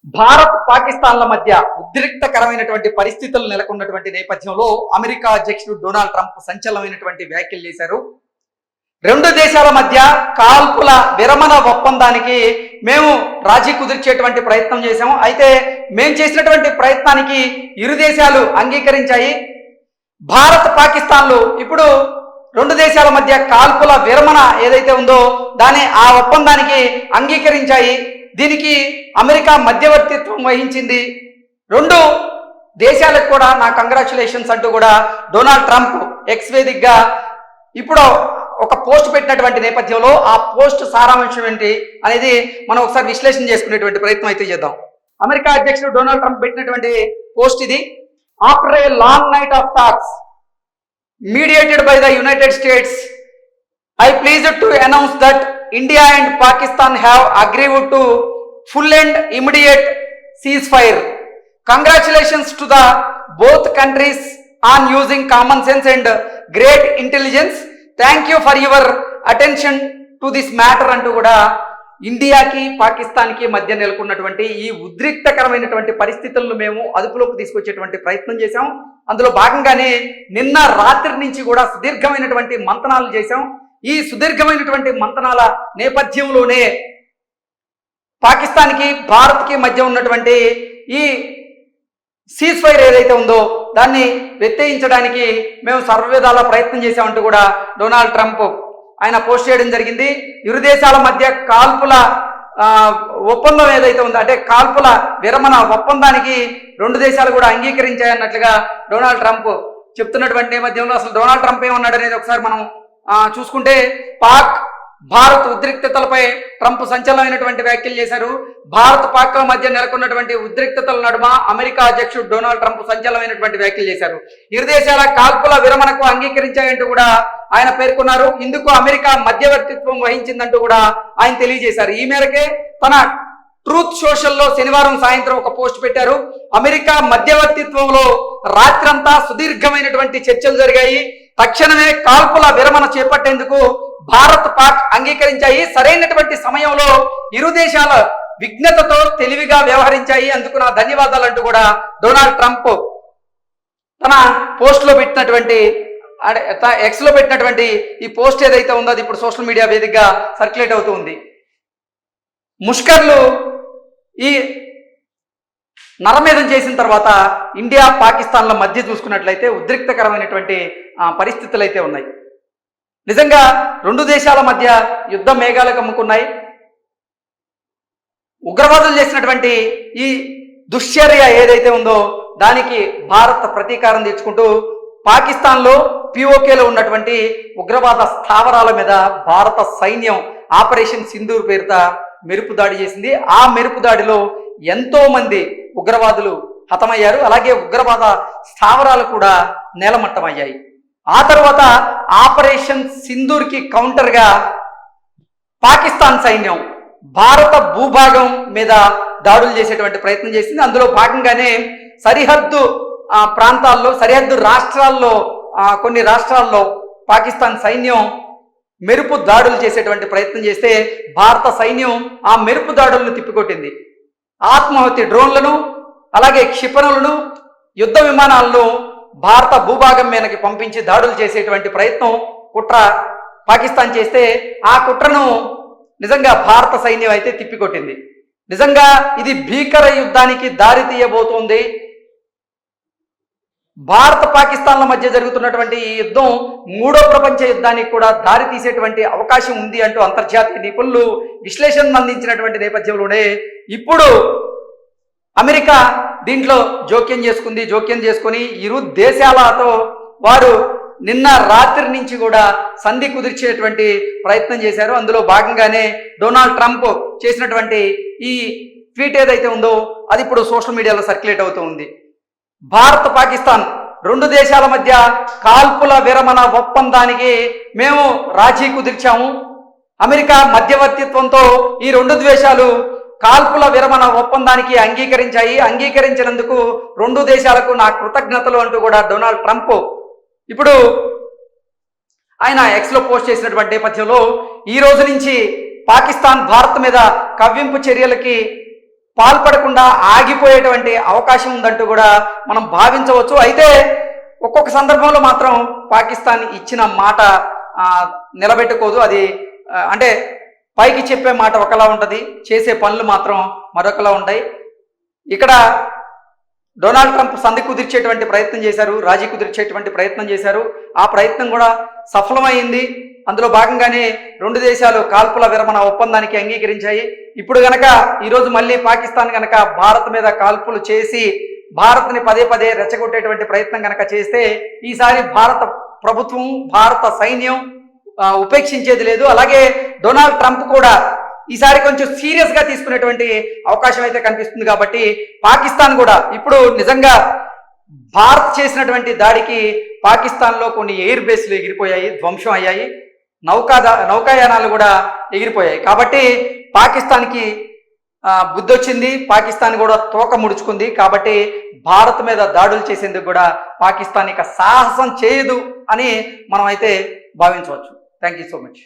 భారత్ పాకిస్తాన్ల మధ్య ఉద్రిక్తకరమైనటువంటి పరిస్థితులు నెలకొన్నటువంటి నేపథ్యంలో అమెరికా అధ్యక్షుడు డొనాల్డ్ ట్రంప్ సంచలనమైనటువంటి వ్యాఖ్యలు చేశారు. రెండు దేశాల మధ్య కాల్పుల విరమణ ఒప్పందానికి మేము రాజీ కుదిర్చేటువంటి ప్రయత్నం చేశాము. అయితే మేము చేసినటువంటి ప్రయత్నానికి ఇరు దేశాలు అంగీకరించాయి. భారత్ పాకిస్తాన్లు ఇప్పుడు రెండు దేశాల మధ్య కాల్పుల విరమణ ఏదైతే ఉందో ఆ ఒప్పందానికి అంగీకరించాయి. దీనికి అమెరికా మధ్యవర్తిత్వం వహించింది. రెండు దేశాలకు కూడా నా కంగ్రాచులేషన్స్ అంటూ కూడా డొనాల్డ్ ట్రంప్ ఎక్స్ వేదికగా ఇప్పుడు ఒక పోస్ట్ పెట్టినటువంటి నేపథ్యంలో ఆ పోస్ట్ సారాంశం ఏంటి అనేది మనం ఒకసారి విశ్లేషణ చేసుకునేటువంటి ప్రయత్నం అయితే చేద్దాం. అమెరికా అధ్యక్షుడు డొనాల్డ్ ట్రంప్ పెట్టినటువంటి పోస్ట్ ఇది. After a long knight of talks mediated by the United States, I pleased to announce that India and Pakistan have agreed to full and immediate ceasefire. Congratulations to the both countries on using common sense and great intelligence. Thank you for your attention to this matter అంటూ కూడా ఇండియాకి పాకిస్తాన్కి మధ్య నెలకొన్నటువంటి ఈ ఉద్రిక్తకరమైనటువంటి పరిస్థితులను మేము అదుపులోకి తీసుకొచ్చేటువంటి ప్రయత్నం చేశాం. అందులో భాగంగానే నిన్న రాత్రి నుంచి కూడా సుదీర్ఘమైనటువంటి మంతనాలు చేశాం. ఈ సుదీర్ఘమైనటువంటి మంతనాల నేపథ్యంలోనే పాకిస్తాన్కి భారత్కి మధ్య ఉన్నటువంటి ఈ సీజ్ ఫైర్ ఏదైతే ఉందో దాన్ని వ్యతిరేకించడానికి మేము సర్వవిధాల ప్రయత్నం చేశామంటూ కూడా డొనాల్డ్ ట్రంప్ ఆయన పోస్ట్ చేయడం జరిగింది. ఇరు దేశాల మధ్య కాల్పుల ఒప్పందం ఏదైతే ఉందో అంటే కాల్పుల విరమణ ఒప్పందానికి రెండు దేశాలు కూడా అంగీకరించాయన్నట్లుగా డొనాల్డ్ ట్రంప్ చెప్తున్నటువంటి నేపథ్యంలో అసలు డొనాల్డ్ ట్రంప్ ఏమన్నాడు అనేది ఒకసారి మనం చూసుకుంటే, పాక్ భారత్ ఉద్రిక్తతలపై ట్రంప్ సంచలనమైనటువంటి వ్యాఖ్యలు చేశారు. భారత్ పాక్ల మధ్య నెలకొన్నటువంటి ఉద్రిక్తతల నడుమ అమెరికా అధ్యక్షుడు డొనాల్డ్ ట్రంప్ సంచలనమైనటువంటి వ్యాఖ్యలు చేశారు. ఇరు దేశాల కాల్పుల విరమణకు అంగీకరించాయంటూ కూడా ఆయన పేర్కొన్నారు. ఇందుకు అమెరికా మధ్యవర్తిత్వం వహించిందంటూ కూడా ఆయన తెలియజేశారు. ఈ మేరకే తన ట్రూత్ సోషల్లో శనివారం సాయంత్రం ఒక పోస్ట్ పెట్టారు. అమెరికా మధ్యవర్తిత్వంలో రాత్రంతా సుదీర్ఘమైనటువంటి చర్చలు జరిగాయి. తక్షణమే కాల్పుల విరమణ చేపట్టేందుకు భారత్ పాక్ అంగీకరించాయి. సరైనటువంటి సమయంలో ఇరు దేశాల విఘ్నతతో తెలివిగా వ్యవహరించాయి. అందుకు నా ధన్యవాదాలు అంటూ కూడా డొనాల్డ్ ట్రంప్ తన పోస్ట్ లో పెట్టినటువంటి ఎక్స్ లో పెట్టినటువంటి ఈ పోస్ట్ ఏదైతే ఉందో అది ఇప్పుడు సోషల్ మీడియా వేదికగా సర్క్యులేట్ అవుతూ ఉంది. ముష్కర్లు ఈ నరమేధం చేసిన తర్వాత ఇండియా పాకిస్తాన్ల మధ్య చూసుకున్నట్లయితే ఉద్రిక్తకరమైనటువంటి పరిస్థితులు అయితే ఉన్నాయి. నిజంగా రెండు దేశాల మధ్య యుద్ధ మేఘాలు కమ్ముకున్నాయి. ఉగ్రవాదులు చేసినటువంటి ఈ దుశ్చర్య ఏదైతే ఉందో దానికి భారత్ ప్రతీకారం తీర్చుకుంటూ పాకిస్తాన్లో పిఓకేలో ఉన్నటువంటి ఉగ్రవాద స్థావరాల మీద భారత సైన్యం ఆపరేషన్ సింధూర్ పేరుతో మెరుపు దాడి చేసింది. ఆ మెరుపు దాడిలో ఎంతో మంది ఉగ్రవాదులు హతమయ్యారు. అలాగే ఉగ్రవాద స్థావరాలు కూడా నేలమట్టమయ్యాయి. ఆ తర్వాత ఆపరేషన్ సింధూర్కి కౌంటర్గా పాకిస్తాన్ సైన్యం భారత భూభాగం మీద దాడులు చేసేటువంటి ప్రయత్నం చేసింది. అందులో భాగంగానే సరిహద్దు ప్రాంతాల్లో సరిహద్దు రాష్ట్రాల్లో కొన్ని రాష్ట్రాల్లో పాకిస్తాన్ సైన్యం మెరుపు దాడులు చేసేటువంటి ప్రయత్నం చేస్తే భారత సైన్యం ఆ మెరుపు దాడులను తిప్పికొట్టింది. ఆత్మాహుతి డ్రోన్లను అలాగే క్షిపణులను యుద్ధ విమానాలను భారత భూభాగం మీదకి పంపించి దాడులు చేసేటువంటి ప్రయత్నం కుట్ర పాకిస్తాన్ చేస్తే ఆ కుట్రను నిజంగా భారత సైన్యం అయితే తిప్పికొట్టింది. నిజంగా ఇది భీకర యుద్ధానికి దారి తీయబోతోంది. భారత పాకిస్తాన్ల మధ్య జరుగుతున్నటువంటి ఈ యుద్ధం మూడో ప్రపంచ యుద్ధానికి కూడా దారి తీసేటువంటి అవకాశం ఉంది అంటూ అంతర్జాతీయ నిపుణులు విశ్లేషణ అందించినటువంటి నేపథ్యంలోనే ఇప్పుడు అమెరికా దీంట్లో జోక్యం చేసుకుని ఇరు దేశాలతో వారు నిన్న రాత్రి నుంచి కూడా సంధి కుదిర్చేటువంటి ప్రయత్నం చేశారు. అందులో భాగంగానే డొనాల్డ్ ట్రంప్ చేసినటువంటి ఈ ట్వీట్ ఏదైతే ఉందో అది ఇప్పుడు సోషల్ మీడియాలో సర్క్యులేట్ అవుతూ ఉంది. భారత్ పాకిస్తాన్ రెండు దేశాల మధ్య కాల్పుల విరమణ ఒప్పందానికి మేము రాజీ కుదిర్చాము. అమెరికా మధ్యవర్తిత్వంతో ఈ రెండు దేశాలు కాల్పుల విరమణ ఒప్పందానికి అంగీకరించినందుకు రెండు దేశాలకు నా కృతజ్ఞతలు అంటూ కూడా డొనాల్డ్ ట్రంప్ ఇప్పుడు ఆయన ఎక్స్లో పోస్ట్ చేసినటువంటి నేపథ్యంలో ఈ రోజు నుంచి పాకిస్తాన్ భారత్ మీద కవ్వింపు చర్యలకి పాల్పడకుండా ఆగిపోయేటువంటి అవకాశం ఉందంటూ కూడా మనం భావించవచ్చు. అయితే ఒక్కొక్క సందర్భంలో మాత్రం పాకిస్తాన్ ఇచ్చిన మాట నిలబెట్టుకోదు. అది అంటే పైకి చెప్పే మాట ఒకలా ఉంటుంది, చేసే పనులు మాత్రం మరొకలా ఉంటాయి. ఇక్కడ డొనాల్డ్ ట్రంప్ సంధి కుదిర్చేటువంటి ప్రయత్నం చేశారు, రాజీ కుదిర్చేటువంటి ప్రయత్నం చేశారు. ఆ ప్రయత్నం కూడా సఫలమైంది. అందులో భాగంగానే రెండు దేశాలు కాల్పుల విరమణ ఒప్పందానికి అంగీకరించాయి. ఇప్పుడు గనక ఈరోజు మళ్ళీ పాకిస్తాన్ గనక భారత్ మీద కాల్పులు చేసి భారత్ని పదే పదే రెచ్చగొట్టేటువంటి ప్రయత్నం కనుక చేస్తే ఈసారి భారత ప్రభుత్వం, భారత సైన్యం ఉపేక్షించేది లేదు. అలాగే డొనాల్డ్ ట్రంప్ కూడా ఈసారి కొంచెం సీరియస్గా తీసుకునేటువంటి అవకాశం అయితే కనిపిస్తుంది. కాబట్టి పాకిస్తాన్ కూడా ఇప్పుడు నిజంగా భారత్ చేసినటువంటి దాడికి పాకిస్తాన్లో కొన్ని ఎయిర్ బేస్లు ఎగిరిపోయాయి, ధ్వంసం అయ్యాయి, నౌకాయానాలు కూడా ఎగిరిపోయాయి. కాబట్టి పాకిస్తాన్కి బుద్ధి వచ్చింది, పాకిస్తాన్ కూడా తోక ముడుచుకుంది. కాబట్టి భారత్ మీద దాడులు చేసేందుకు కూడా పాకిస్తాన్ ఇక సాహసం చేయదు అని మనం అయితే భావించవచ్చు. Thank you so much.